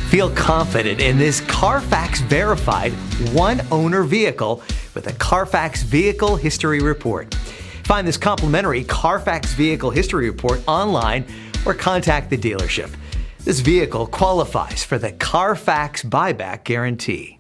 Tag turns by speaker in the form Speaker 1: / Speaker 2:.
Speaker 1: Feel confident in this Carfax verified one-owner vehicle with a Carfax Vehicle History Report. Find this complimentary Carfax Vehicle History Report online or contact the dealership. This vehicle qualifies for the Carfax Buyback Guarantee.